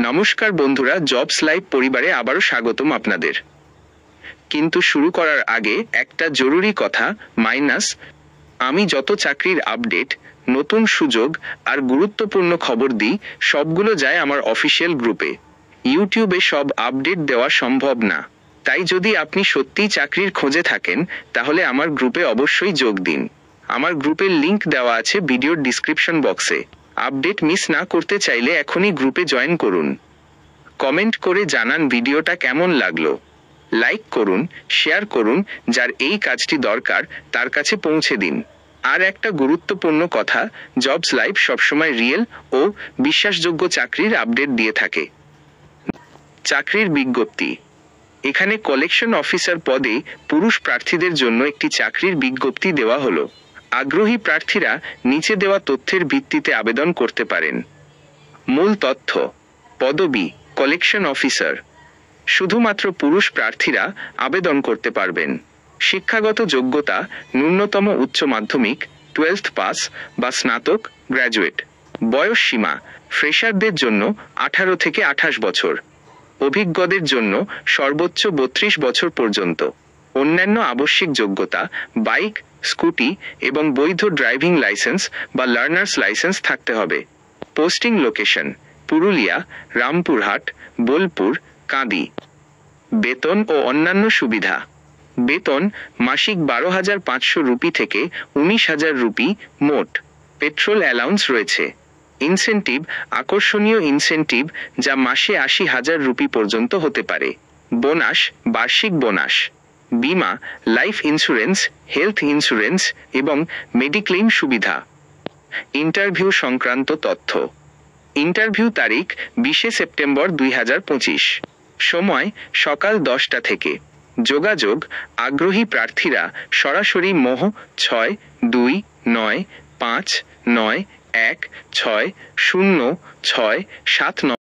নমস্কার বন্ধুরা, jobs live পরিবারে আবারও স্বাগতম আপনাদের। কিন্তু শুরু করার আগে একটা জরুরি কথা, আমি যত চাকরির আপডেট, নতুন সুযোগ আর গুরুত্বপূর্ণ খবর দিই সবগুলো যায় আমার অফিসিয়াল গ্রুপে। ইউটিউবে সব আপডেট দেওয়া সম্ভব না, তাই যদি আপনি সত্যিই চাকরির খোঁজে থাকেন তাহলে আমার গ্রুপে অবশ্যই যোগ দিন। আমার গ্রুপের লিংক দেওয়া আছে ভিডিওর ডিসক্রিপশন বক্সে। আপডেট মিস না করতে চাইলে এখনই গ্রুপে জয়েন করুন। কমেন্ট করে জানান ভিডিওটা কেমন লাগলো। লাইক করুন, শেয়ার করুন, যার এই কাজটি দরকার তার কাছে পৌঁছে দিন। আর একটা গুরুত্বপূর্ণ কথা, জবস লাইভ সবসময় রিয়েল ও বিশ্বাসযোগ্য চাকরির আপডেট দিয়ে থাকে। চাকরির বিজ্ঞপ্তি। এখানে কালেকশন অফিসার পদে পুরুষ প্রার্থীদের জন্য একটি চাকরির বিজ্ঞপ্তি দেওয়া হলো। আগ্রহী প্রার্থীরা নিচে দেওয়া তথ্যের ভিত্তিতে আবেদন করতে পারেন। মূল তথ্য: পদবি কালেকশন অফিসার। শুধুমাত্র পুরুষ প্রার্থীরা আবেদন করতে পারবেন। শিক্ষাগত যোগ্যতা: ন্যূনতম উচ্চ মাধ্যমিক 12th পাস বা স্নাতক গ্র্যাজুয়েট। বয়স সীমা: ফ্রেশারদের জন্য 18 থেকে 28 বছর, অভিজ্ঞদের জন্য সর্বোচ্চ 32 বছর পর্যন্ত। অন্যান্য আবশ্যিক যোগ্যতা: বাইক, স্কুটি এবং বৈধ ড্রাইভিং লাইসেন্স বা লার্নার্স লাইসেন্স থাকতে হবে। পোস্টিং লোকেশন: পুরুলিয়া, রামপুরহাট, বোলপুর, কাঁদি। বেতন ও অন্যান্য সুবিধা: বেতন মাসিক 12,500 রুপি থেকে 19,000 রুপি মোট। পেট্রোল অ্যালাউন্স রয়েছে। ইনসেন্টিভ: আকর্ষণীয় ইনসেন্টিভ যা মাসে 80,000 রুপি পর্যন্ত হতে পারে। বোনাস: বার্ষিক বোনাস। বীমা: লাইফ ইন্স্যুরেন্স, হেলথ ইন্স্যুরেন্স এবং মেডিক্লেইম সুবিধা। ইন্টারভিউ সংক্রান্ত তথ্য: ইন্টারভিউ তারিখ 20 সেপ্টেম্বর 2025। সময় সকাল 10টা থেকে। যোগাযোগ: আগ্রহী প্রার্থীরা সরাসরি মোহ 629559160679